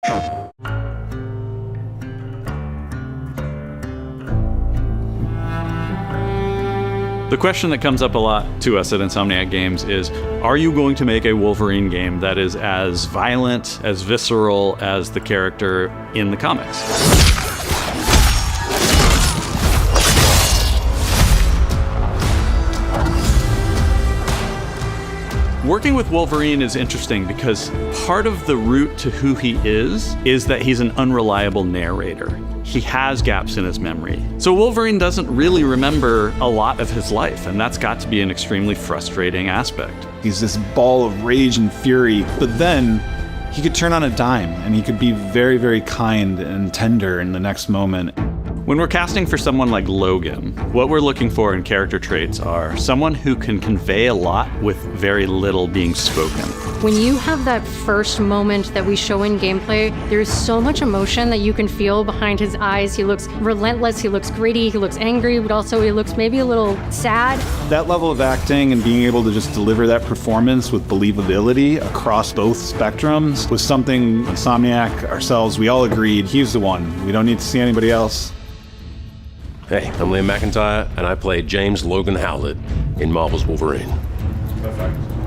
The question that comes up a lot to us at Insomniac Games is, are you going to make a Wolverine game that is as violent, as visceral as the character in the comics? Working with Wolverine is interesting because part of the route to who he is that he's an unreliable narrator. He has gaps in his memory. So Wolverine doesn't really remember a lot of his life, and that's got to be an extremely frustrating aspect. He's this ball of rage and fury, but then he could turn on a dime, and he could be very, very kind and tender in the next moment. When we're casting for someone like Logan, what we're looking for in character traits are someone who can convey a lot with very little being spoken. When you have that first moment that we show in gameplay, there's so much emotion that you can feel behind his eyes. He looks relentless, he looks gritty, he looks angry, but also he looks maybe a little sad. That level of acting and being able to just deliver that performance with believability across both spectrums was something Insomniac, ourselves, we all agreed he's the one. We don't need to see anybody else. Hey, I'm Liam McIntyre, and I play James Logan Howlett in Marvel's Wolverine.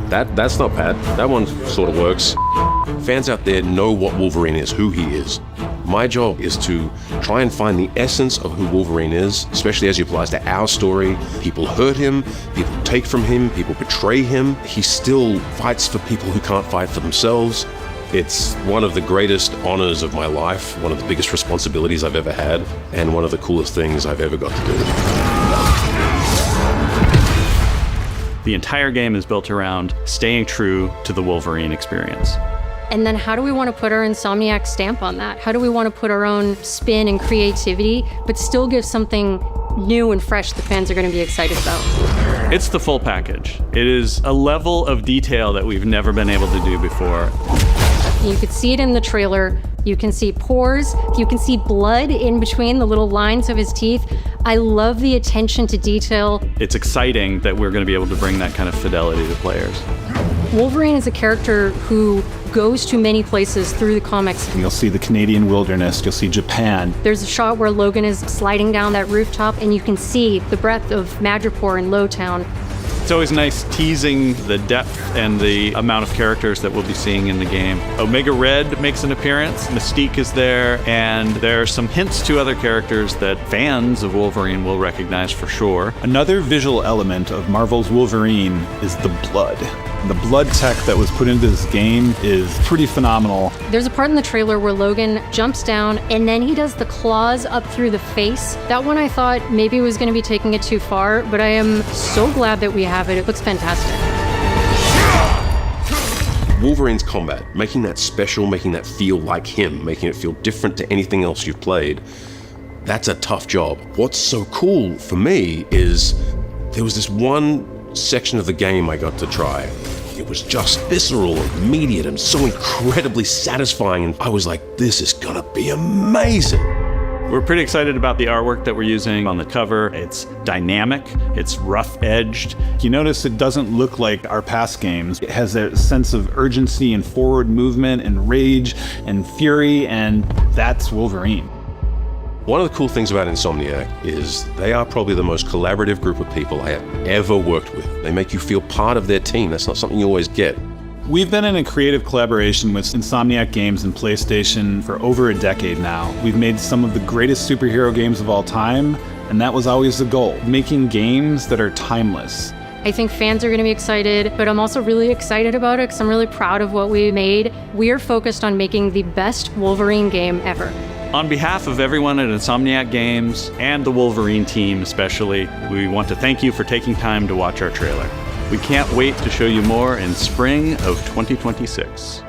That's not bad. That one sort of works. Fans out there know what Wolverine is, who he is. My job is to try and find the essence of who Wolverine is, especially as he applies to our story. People hurt him, people take from him, people betray him. He still fights for people who can't fight for themselves. It's one of the greatest honors of my life, one of the biggest responsibilities I've ever had, and one of the coolest things I've ever got to do. The entire game is built around staying true to the Wolverine experience. And then how do we want to put our Insomniac stamp on that? How do we want to put our own spin and creativity, but still give something new and fresh the fans are going to be excited about? It's the full package. It is a level of detail that we've never been able to do before. You could see it in the trailer. You can see pores. You can see blood in between the little lines of his teeth. I love the attention to detail. It's exciting that we're going to be able to bring that kind of fidelity to players. Wolverine is a character who goes to many places through the comics. You'll see the Canadian wilderness, you'll see Japan. There's a shot where Logan is sliding down that rooftop and you can see the breadth of Madripoor and Lowtown. It's always nice teasing the depth and the amount of characters that we'll be seeing in the game. Omega Red makes an appearance, Mystique is there, and there are some hints to other characters that fans of Wolverine will recognize for sure. Another visual element of Marvel's Wolverine is the blood. The blood tech that was put into this game is pretty phenomenal. There's a part in the trailer where Logan jumps down and then he does the claws up through the face. That one I thought maybe was going to be taking it too far, but I am so glad that we have it. It looks fantastic. Wolverine's combat, making that special, making that feel like him, making it feel different to anything else you've played, that's a tough job. What's so cool for me is there was this one section of the game I got to try. It was just visceral and immediate and so incredibly satisfying, and I was like, this is gonna be amazing. We're pretty excited about the artwork that we're using on the cover. It's dynamic, it's rough-edged. You notice it doesn't look like our past games. It has that sense of urgency and forward movement and rage and fury, and that's Wolverine. One of the cool things about Insomniac is they are probably the most collaborative group of people I have ever worked with. They make you feel part of their team. That's not something you always get. We've been in a creative collaboration with Insomniac Games and PlayStation for over a decade now. We've made some of the greatest superhero games of all time, and that was always the goal, making games that are timeless. I think fans are going to be excited, but I'm also really excited about it because I'm really proud of what we made. We are focused on making the best Wolverine game ever. On behalf of everyone at Insomniac Games and the Wolverine team especially, we want to thank you for taking time to watch our trailer. We can't wait to show you more in spring of 2026.